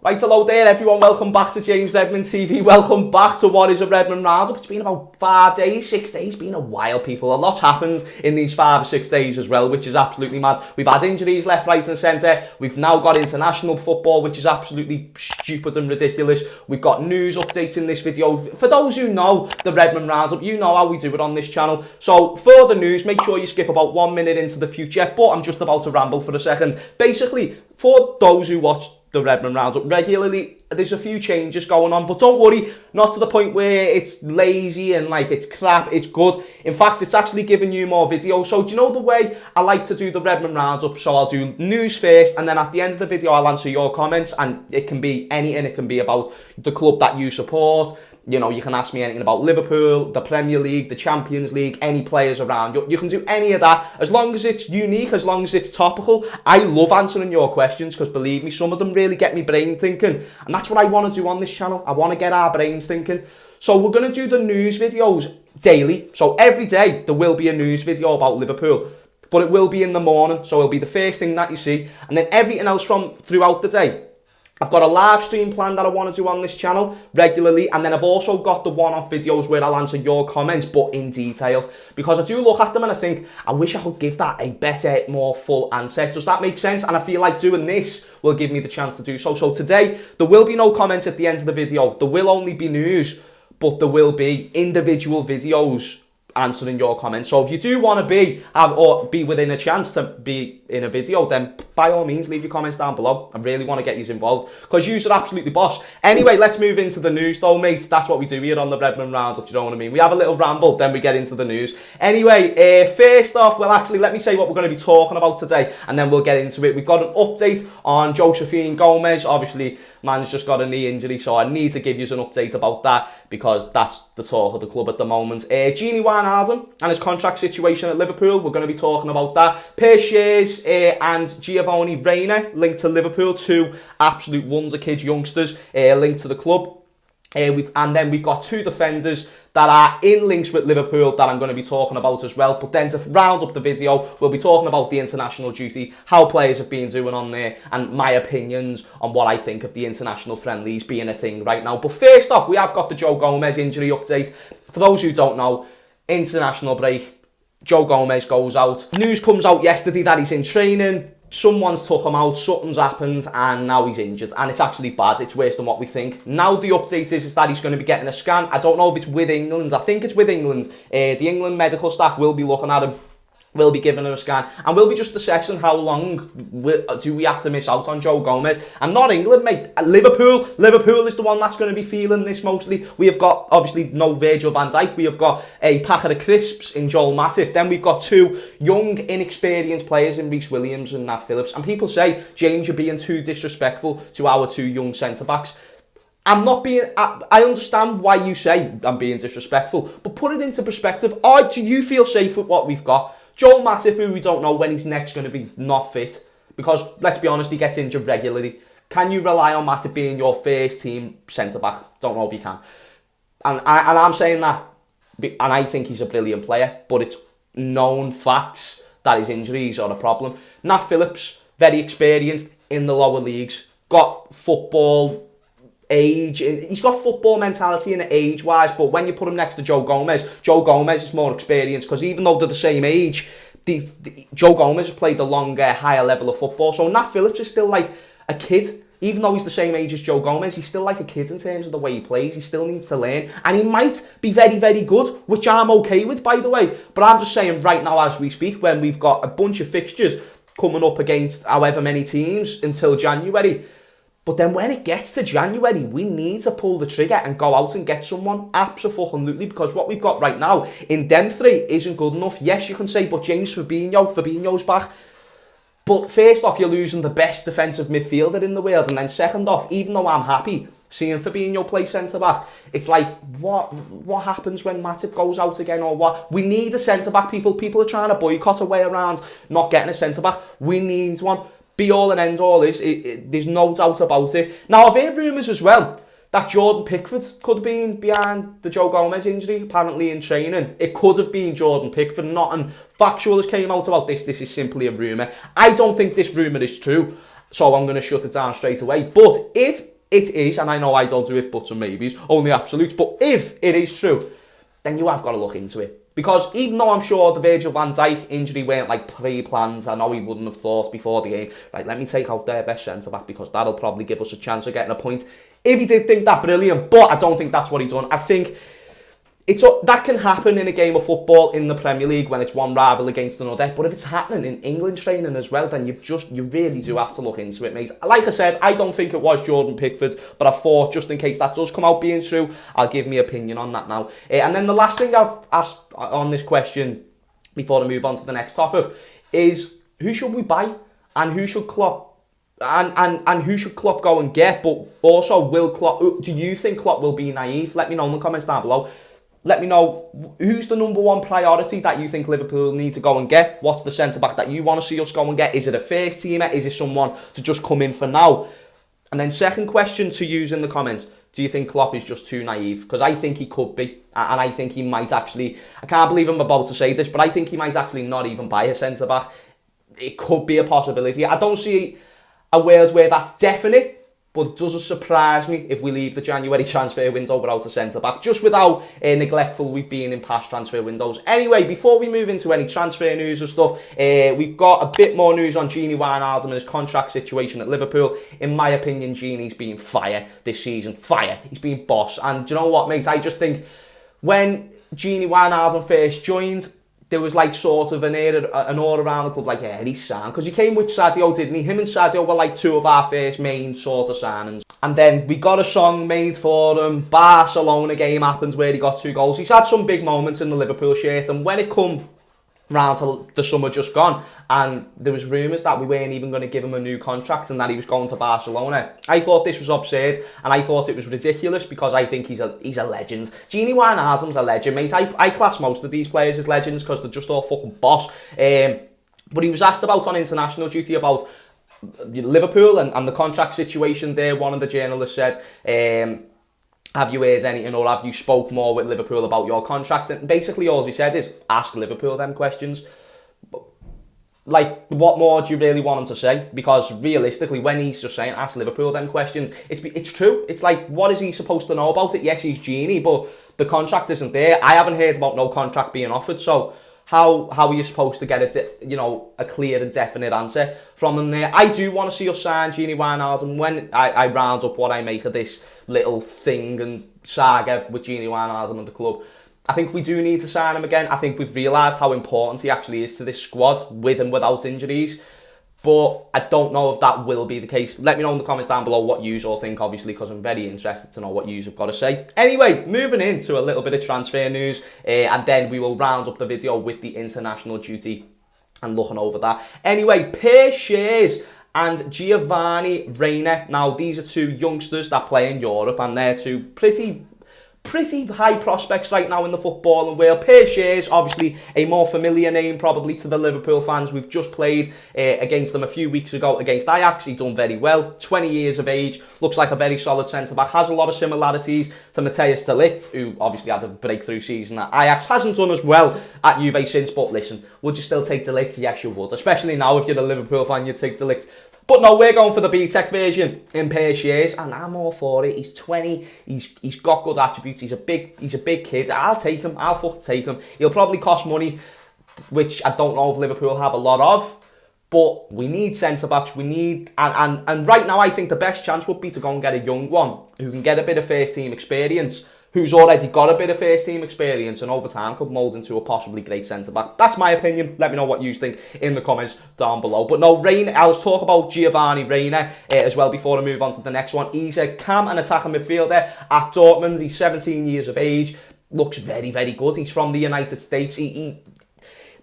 Right, hello there everyone, welcome back to James Redmond TV, welcome back to what is a Redmond roundup. It's been about 5 days, 6 days, been a while people. A lot's happened in these 5 or 6 days as well, which is absolutely mad. We've had injuries left, right and centre. We've now got international football, which is absolutely stupid and ridiculous. We've got news updates in this video. For those who know the Redmond roundup, you know how we do it on this channel. So for the news, make sure you skip about 1 minute into the future, but I'm just about to ramble for a second. Basically, for those who watch the Redmond roundup regularly, there's a few changes going on, but don't worry, not to the point where it's lazy and like it's crap. It's good. In fact, it's actually giving you more videos. So do you know the way I like to do the Redmond roundup? So I'll do news first, and then at the end of the video I'll answer your comments, and it can be anything. It can be about the club that you support. You know, you can ask me anything about Liverpool, the Premier League, the Champions League, any players around. You can do any of that, as long as it's unique, as long as it's topical. I love answering your questions, because believe me, some of them really get me brain thinking. And that's what I want to do on this channel. I want to get our brains thinking. So we're going to do the news videos daily. So every day there will be a news video about Liverpool. But it will be in the morning, so it'll be the first thing that you see. And then everything else from throughout the day. I've got a live stream plan that I want to do on this channel regularly, and then I've also got the one-off videos where I'll answer your comments, but in detail, because I do look at them and I think, I wish I could give that a better, more full answer. Does that make sense? And I feel like doing this will give me the chance to do so. So today, there will be no comments at the end of the video. There will only be news, but there will be individual videos answering your comments. So if you do want to be within a chance to be in a video, then by all means leave your comments down below. I really want to get you involved, because you are absolutely boss. Anyway, let's move into the news though, mates. That's what we do here on the Redmond roundup, you know what I mean? We have a little ramble, then we get into the news. Anyway, first off, well actually let me say what we're going to be talking about today, and then we'll get into it. We've got an update on Josephine Gomez. Obviously man's just got a knee injury, so I need to give you an update about that, because that's the talk of the club at the moment. Gini Wijnaldum and his contract situation at Liverpool, we're going to be talking about that. Schurrs and Giovanni Reina linked to Liverpool, two absolute wonder kid youngsters linked to the club. And then we've got two defenders that are in links with Liverpool that I'm going to be talking about as well. But then to round up the video, we'll be talking about the international duty, how players have been doing on there, and my opinions on what I think of the international friendlies being a thing right now. But first off, we have got the Joe Gomez injury update. For those who don't know, international break, Joe Gomez goes out. News comes out yesterday that he's in training. Someone's took him out, something's happened, and now he's injured. And it's actually bad, it's worse than what we think. Now the update is that he's going to be getting a scan. I don't know if it's with England. I think it's with England. The England medical staff will be looking at him, will be giving him a scan, and we'll be just assessing how long do we have to miss out on Joe Gomez. And not England, mate. Liverpool is the one that's going to be feeling this mostly. We have got, obviously, no Virgil van Dijk. We have got a packet of crisps in Joel Matip. Then we've got two young, inexperienced players in Rhys Williams and Nat Phillips. And people say, James, you're being too disrespectful to our two young centre-backs. I'm not being... I understand why you say I'm being disrespectful, but put it into perspective. Do you feel safe with what we've got? Joel Matip, who we don't know when he's next going to be not fit, because, let's be honest, he gets injured regularly. Can you rely on Matip being your first team centre-back? Don't know if you can. And I'm saying that, and I think he's a brilliant player, but it's known facts that his injuries are a problem. Nat Phillips, very experienced in the lower leagues, got football age, he's got football mentality and age wise, but when you put him next to Joe Gomez is more experienced, because even though they're the same age, Joe Gomez has played a longer, higher level of football. So Nat Phillips is still like a kid. Even though he's the same age as Joe Gomez, he's still like a kid in terms of the way he plays. He still needs to learn, and he might be very, very good, which I'm okay with, by the way. But I'm just saying right now as we speak, when we've got a bunch of fixtures coming up against however many teams until January, but then when it gets to January, we need to pull the trigger and go out and get someone, absolutely, because what we've got right now in them three isn't good enough. Yes, you can say, but James, Fabinho's back. But first off, you're losing the best defensive midfielder in the world, and then second off, even though I'm happy seeing Fabinho play centre-back, it's like, what happens when Matip goes out again, or what? We need a centre-back, people. People are trying to boycott a way around not getting a centre-back. We need one. Be all and end all is, there's no doubt about it. Now, I've heard rumours as well that Jordan Pickford could have been behind the Joe Gomez injury, apparently in training. It could have been Jordan Pickford. Nothing factual has came out about this. This is simply a rumour. I don't think this rumour is true, so I'm going to shut it down straight away. But if it is, and I know I don't do it, buts and maybes, only absolutes, but if it is true, then you have got to look into it. Because even though I'm sure the Virgil van Dijk injury weren't like pre-planned, I know he wouldn't have thought before the game, right, let me take out their best centre-back because that'll probably give us a chance of getting a point. If he did think that, brilliant, but I don't think that's what he done. I think that can happen in a game of football in the Premier League when it's one rival against another. But if it's happening in England training as well, then you really do have to look into it, mate. Like I said, I don't think it was Jordan Pickford, but I thought just in case that does come out being true, I'll give my opinion on that now. And then the last thing I've asked on this question before I move on to the next topic is who should we buy and who should Klopp and who should Klopp go and get? But also, do you think Klopp will be naive? Let me know in the comments down below. Let me know who's the number one priority that you think Liverpool need to go and get. What's the centre-back that you want to see us go and get? Is it a first teamer? Is it someone to just come in for now? And then second question to use in the comments. Do you think Klopp is just too naive? Because I think he could be. And I think he might actually... I can't believe I'm about to say this, but I think he might actually not even buy a centre-back. It could be a possibility. I don't see a world where that's definite. But it doesn't surprise me if we leave the January transfer window without a centre-back, just with how neglectful we've been in past transfer windows. Anyway, before we move into any transfer news and stuff, we've got a bit more news on Gini Wijnaldum and his contract situation at Liverpool. In my opinion, Gini's been fire this season. Fire. He's been boss. And do you know what, mate? I just think when Gini Wijnaldum first joined, there was like sort of an aura around the club, like, yeah, he's signed. Because he came with Sadio, didn't he? Him and Sadio were like two of our first main sort of signings. And then we got a song made for him. Barcelona game happens where he got 2 goals. He's had some big moments in the Liverpool shirt. And when it come round to the summer just gone, and there was rumours that we weren't even going to give him a new contract and that he was going to Barcelona, I thought this was absurd and I thought it was ridiculous because I think he's a legend. Gini Wijnaldum's a legend, mate. I class most of these players as legends because they're just all fucking boss. But he was asked about on international duty about Liverpool and the contract situation there. One of the journalists said, have you heard anything or have you spoke more with Liverpool about your contract? And basically all he said is, ask Liverpool them questions. Like, what more do you really want him to say? Because realistically, when he's just saying, ask Liverpool them questions, it's true. It's like, what is he supposed to know about it? Yes, he's Genie, but the contract isn't there. I haven't heard about no contract being offered, so how are you supposed to get a clear and definite answer from him there? I do want to see us sign Gini Wijnaldum. When I round up what I make of this little thing and saga with Gini Wijnaldum and the club, I think we do need to sign him again. I think we've realised how important he actually is to this squad, with and without injuries. But I don't know if that will be the case. Let me know in the comments down below what you all think, obviously, because I'm very interested to know what you have got to say. Anyway, moving into a little bit of transfer news, and then we will round up the video with the international duty and looking over that. Anyway, Schurrs and Giovanni Reina. Now, these are 2 youngsters that play in Europe, and they're 2 pretty high prospects right now in the footballing world. Schurrs, obviously a more familiar name probably to the Liverpool fans. We've just played against them a few weeks ago against Ajax. He's done very well. 20 years of age. Looks like a very solid centre-back. Has a lot of similarities to Matthijs de Ligt, who obviously had a breakthrough season at Ajax. Hasn't done as well at Juve since, but listen, would you still take de Ligt? Yes, you would. Especially now if you're a Liverpool fan, you'd take de Ligt. But no, we're going for the B-Tech version in Schurrs, and I'm all for it. He's 20, he's got good attributes, he's a big kid. I'll take him, I'll fucking take him. He'll probably cost money, which I don't know if Liverpool have a lot of, but we need centre-backs, we need, and right now I think the best chance would be to go and get a young one who can get a bit of first-team experience, who's already got a bit of first-team experience and over time could mould into a possibly great centre-back. That's my opinion. Let me know what you think in the comments down below. But no, Reina, I'll talk about Giovanni Reina as well before I move on to the next one. He's a cam and attacking midfielder at Dortmund. He's 17 years of age. Looks very, very good. He's from the United States.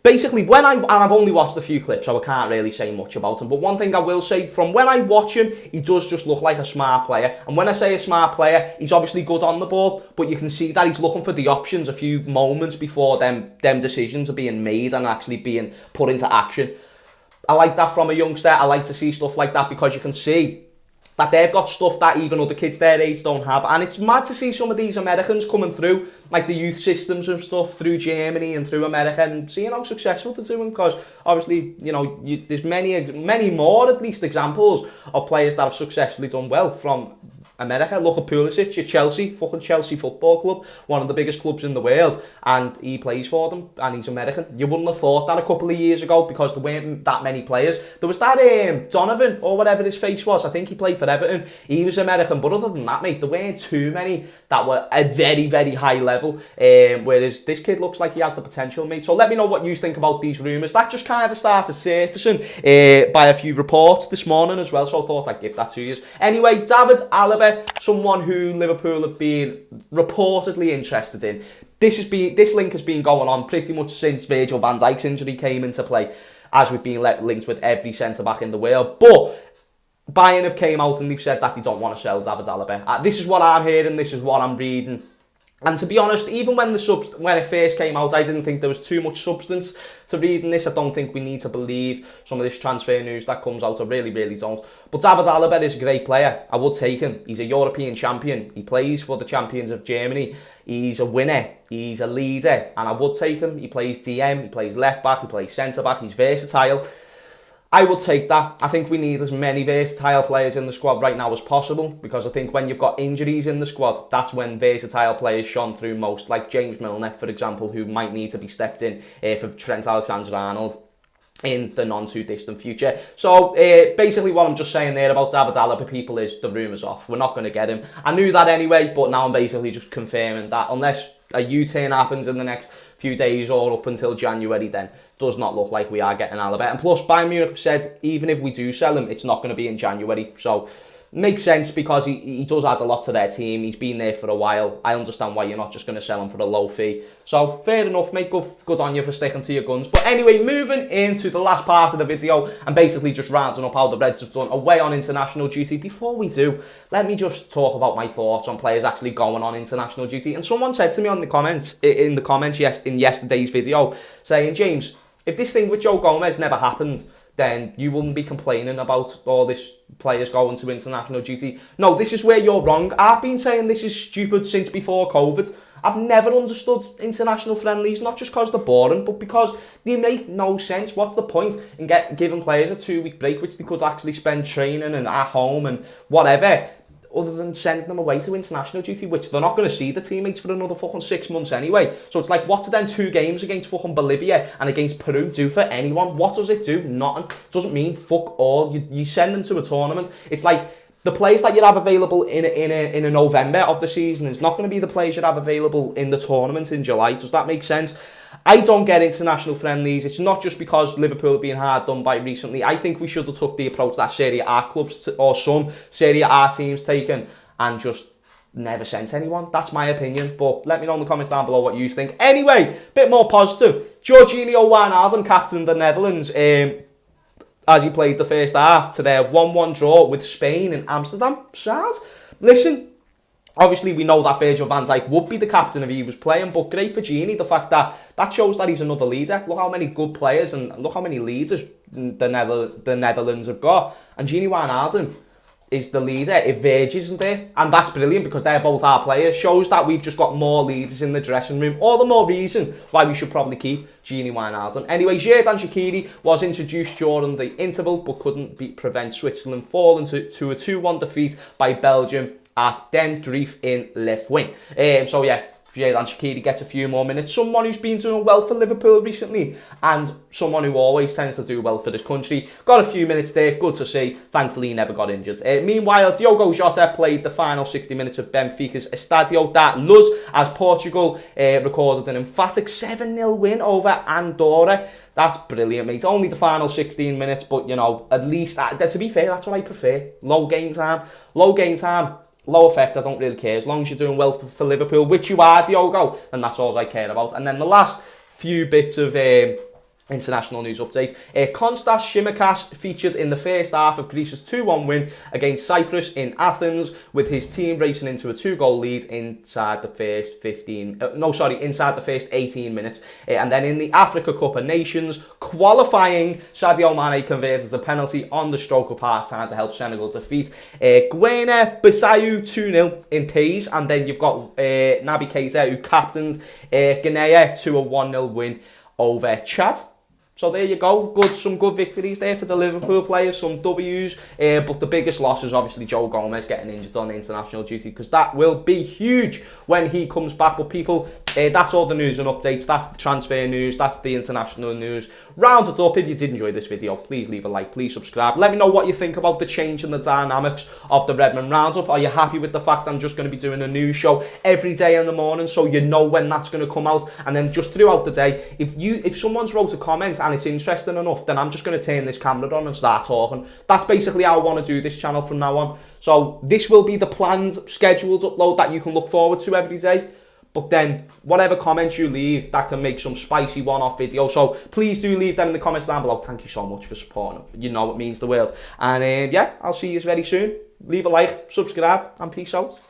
Basically, I've only watched a few clips, so I can't really say much about him. But one thing I will say, from when I watch him, he does just look like a smart player. And when I say a smart player, he's obviously good on the ball, but you can see that he's looking for the options a few moments before them decisions are being made and actually being put into action. I like that from a youngster. I like to see stuff like that because you can see that they've got stuff that even other kids their age don't have. And it's mad to see some of these Americans coming through, like the youth systems and stuff, through Germany and through America, and seeing how successful they're doing, because obviously, there's many more, at least, examples of players that have successfully done well from America. Look at Pulisic at Chelsea, fucking Chelsea Football Club, one of the biggest clubs in the world, and he plays for them, and he's American. You wouldn't have thought that a couple of years ago because there weren't that many players. There was that Donovan, or whatever his face was, I think he played for Everton. He was American, but other than that, mate, there weren't too many that were at very, very high level, whereas this kid looks like he has the potential, mate. So let me know what you think about these rumours. That just kind of started surfacing by a few reports this morning as well, so I thought I'd give that to you. Anyway, David Alaba, someone who Liverpool have been reportedly interested in. This link has been going on pretty much since Virgil van Dijk's injury came into play, as we've been linked with every centre-back in the world. But Bayern have came out and they've said that they don't want to sell David Alaba. This is what I'm hearing, this is what I'm reading. And to be honest, even when it first came out, I didn't think there was too much substance to reading this. I don't think we need to believe some of this transfer news that comes out. I really, really don't. But David Alaba is a great player. I would take him. He's a European champion. He plays for the champions of Germany. He's a winner. He's a leader. And I would take him. He plays DM. He plays left back. He plays centre back. He's versatile. I would take that. I think we need as many versatile players in the squad right now as possible, because I think when you've got injuries in the squad, that's when versatile players shone through most, like James Milner, for example, who might need to be stepped in for Trent Alexander-Arnold in the non-too-distant future. So basically what I'm just saying there about David Alaba, people, is the rumours off. We're not going to get him. I knew that anyway, but now I'm basically just confirming that unless a U-turn happens in the next few days or up until January, then does not look like we are getting Alaba. And plus, Bayern Munich have said even if we do sell him, it's not going to be in January. So makes sense, because he does add a lot to their team. He's been there for a while. I understand why you're not just going to sell him for a low fee. So fair enough, mate. Good on you for sticking to your guns. But anyway, moving into the last part of the video and basically just rounding up how the Reds have done away on international duty. Before we do, let me just talk about my thoughts on players actually going on international duty. And someone said to me in the comments in yesterday's video, saying, James, if this thing with Joe Gomez never happened, then you wouldn't be complaining about all this players going to international duty. No, this is where you're wrong. I've been saying this is stupid since before COVID. I've never understood international friendlies, not just because they're boring, but because they make no sense. What's the point in giving players a 2-week break, which they could actually spend training and at home and whatever, other than sending them away to international duty, which they're not going to see the teammates for another fucking 6 months anyway. So it's like, what do then 2 games against fucking Bolivia and against Peru do for anyone? What does it do? Nothing. It doesn't mean fuck all. You send them to a tournament. It's like the players that you have available in a November of the season is not going to be the players you have available in the tournament in July. Does that make sense? I don't get international friendlies. It's not just because Liverpool have been hard done by recently. I think we should have took the approach that Serie A clubs or some Serie A teams taken and just never sent anyone. That's my opinion. But let me know in the comments down below what you think. Anyway, bit more positive. Jorginho Wijnaldum captained the Netherlands as he played the first half to their 1-1 draw with Spain in Amsterdam. Sad. Listen, obviously, we know that Virgil van Dijk would be the captain if he was playing, but great for Gini. The fact that shows that he's another leader. Look how many good players and look how many leaders the Netherlands have got. And Gini Wijnaldum is the leader if Virgil isn't there. And that's brilliant because they're both our players. Shows that we've just got more leaders in the dressing room. All the more reason why we should probably keep Gini Wijnaldum. Anyway, Xherdan Shaqiri was introduced during the interval but couldn't prevent Switzerland falling to a 2-1 defeat by Belgium at Den Drief in Left-Wing. So yeah, Xherdan Shaqiri gets a few more minutes. Someone who's been doing well for Liverpool recently and someone who always tends to do well for this country. Got a few minutes there, good to see. Thankfully, he never got injured. Meanwhile, Diogo Jota played the final 60 minutes of Benfica's Estadio da Luz as Portugal recorded an emphatic 7-0 win over Andorra. That's brilliant, mate. Only the final 16 minutes, but, you know, at least, to be fair, that's what I prefer. Low game time, low effect, I don't really care. As long as you're doing well for Liverpool, which you are, Diogo, then that's all I care about. And then the last few bits of international news update. Konstas Tsimikas featured in the first half of Greece's 2-1 win against Cyprus in Athens, with his team racing into a 2-goal lead inside the first 18 minutes. And then in the Africa Cup of Nations qualifying, Sadio Mane converted the penalty on the stroke of half-time to help Senegal defeat Guinea-Bissau 2-0 in Tays. And then you've got Naby Keita, who captains Guinea to a 1-0 win over Chad. So there you go, some good victories there for the Liverpool players, some W's, but the biggest loss is obviously Joe Gomez getting injured on international duty, because that will be huge when he comes back. But people, that's all the news and updates, that's the transfer news, that's the international news. Round it up. If you did enjoy this video, please leave a like, please subscribe. Let me know what you think about the change in the dynamics of the Redmond Roundup. Are you happy with the fact I'm just going to be doing a news show every day in the morning, so you know when that's going to come out? And then just throughout the day, if someone's wrote a comment and it's interesting enough, then I'm just going to turn this camera on and start talking. That's basically how I want to do this channel from now on. So this will be the planned, scheduled upload that you can look forward to every day. But then, whatever comments you leave, that can make some spicy one-off video. So please do leave them in the comments down below. Thank you so much for supporting. You know it means the world. And yeah, I'll see you very soon. Leave a like, subscribe, and peace out.